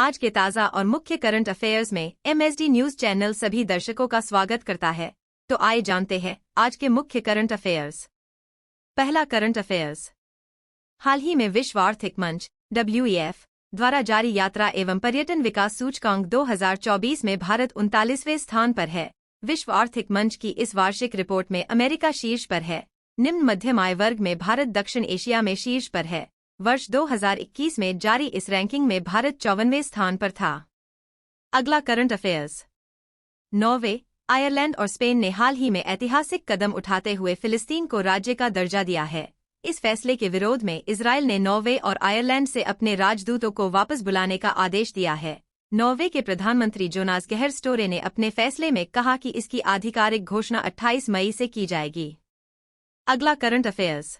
आज के ताज़ा और मुख्य करंट अफेयर्स में MSD न्यूज चैनल सभी दर्शकों का स्वागत करता है। तो आइए जानते हैं आज के मुख्य करंट अफेयर्स। पहला करंट अफेयर्स। हाल ही में विश्व आर्थिक मंच WEF द्वारा जारी यात्रा एवं पर्यटन विकास सूचकांक 2024 में भारत 39वें स्थान पर है। विश्व आर्थिक मंच की इस वार्षिक रिपोर्ट में अमेरिका शीर्ष पर है। निम्न मध्यम आय वर्ग में भारत दक्षिण एशिया में शीर्ष पर है। वर्ष 2021 में जारी इस रैंकिंग में भारत 54वें स्थान पर था। अगला करंट अफेयर्स। नॉर्वे, आयरलैंड और स्पेन ने हाल ही में ऐतिहासिक कदम उठाते हुए फिलिस्तीन को राज्य का दर्जा दिया है। इस फैसले के विरोध में इजरायल ने नॉर्वे और आयरलैंड से अपने राजदूतों को वापस बुलाने का आदेश दिया है। नॉर्वे के प्रधानमंत्री जोनास गेहर स्टोरे ने अपने फैसले में कहा कि इसकी आधिकारिक घोषणा 28 मई से की जाएगी। अगला करंट अफेयर्स।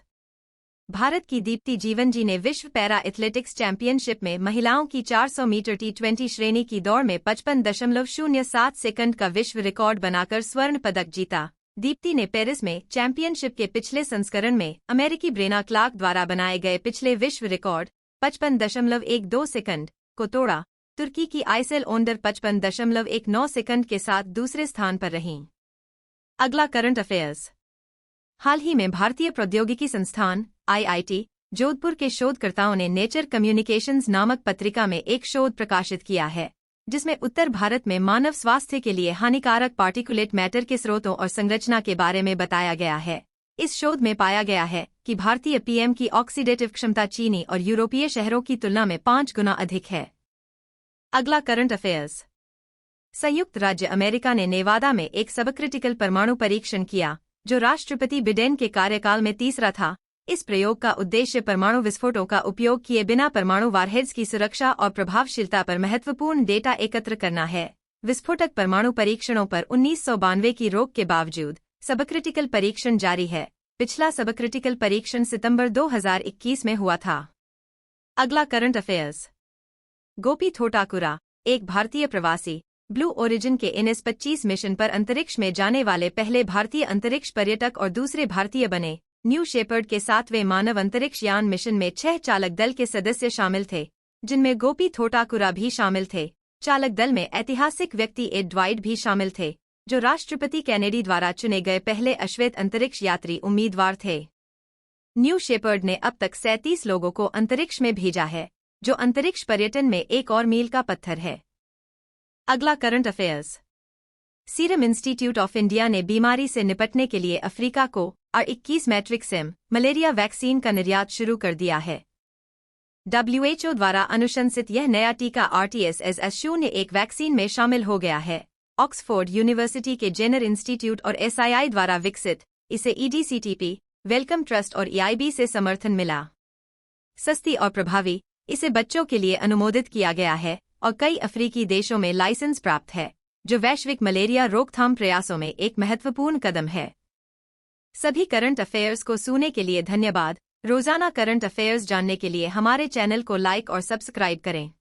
भारत की दीप्ति जीवनजी ने विश्व पैरा एथलेटिक्स चैंपियनशिप में महिलाओं की 400 मीटर T20 श्रेणी की दौड़ में 55.07 सेकंड का विश्व रिकॉर्ड बनाकर स्वर्ण पदक जीता। दीप्ति ने पेरिस में चैंपियनशिप के पिछले संस्करण में अमेरिकी ब्रेना क्लार्क द्वारा बनाए गए पिछले विश्व रिकॉर्ड 55.12 सेकंड को तोड़ा। तुर्की की आइसेल ओंडर 55.19 सेकंड के साथ दूसरे स्थान पर रहीं। अगला करंट अफेयर्स। हाल ही में भारतीय प्रौद्योगिकी संस्थान IIT जोधपुर के शोधकर्ताओं ने नेचर कम्युनिकेशंस नामक पत्रिका में एक शोध प्रकाशित किया है, जिसमें उत्तर भारत में मानव स्वास्थ्य के लिए हानिकारक पार्टिकुलेट मैटर के स्रोतों और संरचना के बारे में बताया गया है। इस शोध में पाया गया है कि भारतीय PM की ऑक्सीडेटिव क्षमता चीनी और यूरोपीय शहरों की तुलना में 5 गुना अधिक है। अगला करंट अफेयर्स। संयुक्त राज्य अमेरिका ने नेवादा में एक सबक्रिटिकल परमाणु परीक्षण किया, जो राष्ट्रपति बिडेन के कार्यकाल में तीसरा था। इस प्रयोग का उद्देश्य परमाणु विस्फोटों का उपयोग किए बिना परमाणु वारहेड्स की सुरक्षा और प्रभावशीलता पर महत्वपूर्ण डेटा एकत्र करना है। विस्फोटक परमाणु परीक्षणों पर 1992 की रोक के बावजूद सबक्रिटिकल परीक्षण जारी है। पिछला सबक्रिटिकल परीक्षण सितंबर 2021 में हुआ था। अगला करंट अफेयर्स। गोपी थोटाकुरा, एक भारतीय प्रवासी, ब्लू ओरिजिन के NS-25 मिशन पर अंतरिक्ष में जाने वाले पहले भारतीय अंतरिक्ष पर्यटक और दूसरे भारतीय बने। न्यू शेपर्ड के 7वें मानव अंतरिक्ष यान मिशन में 6 चालक दल के सदस्य शामिल थे, जिनमें गोपी थोटाकुरा भी शामिल थे। चालक दल में ऐतिहासिक व्यक्ति एड ड्वाइट भी शामिल थे, जो राष्ट्रपति कैनेडी द्वारा चुने गए पहले अश्वेत अंतरिक्ष यात्री उम्मीदवार थे। न्यू शेपर्ड ने अब तक 37 लोगों को अंतरिक्ष में भेजा है, जो अंतरिक्ष पर्यटन में एक और मील का पत्थर है। अगला current affairs. Serum institute of India ने बीमारी से निपटने के लिए अफ्रीका को R21 matric SIM malaria vaccine का निर्यात शुरू कर दिया है। WHO द्वारा अनुशंसित यह नया टीका RTS-01 वैक्सीन में शामिल हो गया है। ऑक्सफोर्ड यूनिवर्सिटी के जेनर इंस्टीट्यूट और SII द्वारा विकसित इसे EDCTP, वेलकम ट्रस्ट और EIB से समर्थन मिला। सस्ती और प्रभावी, इसे बच्चों के लिए अनुमोदित किया गया है और कई अफ्रीकी देशों में लाइसेंस प्राप्त है, जो वैश्विक मलेरिया रोकथाम प्रयासों में एक महत्वपूर्ण कदम है। सभी करंट अफेयर्स को सुनने के लिए धन्यवाद। रोजाना करंट अफेयर्स जानने के लिए हमारे चैनल को लाइक और सब्सक्राइब करें।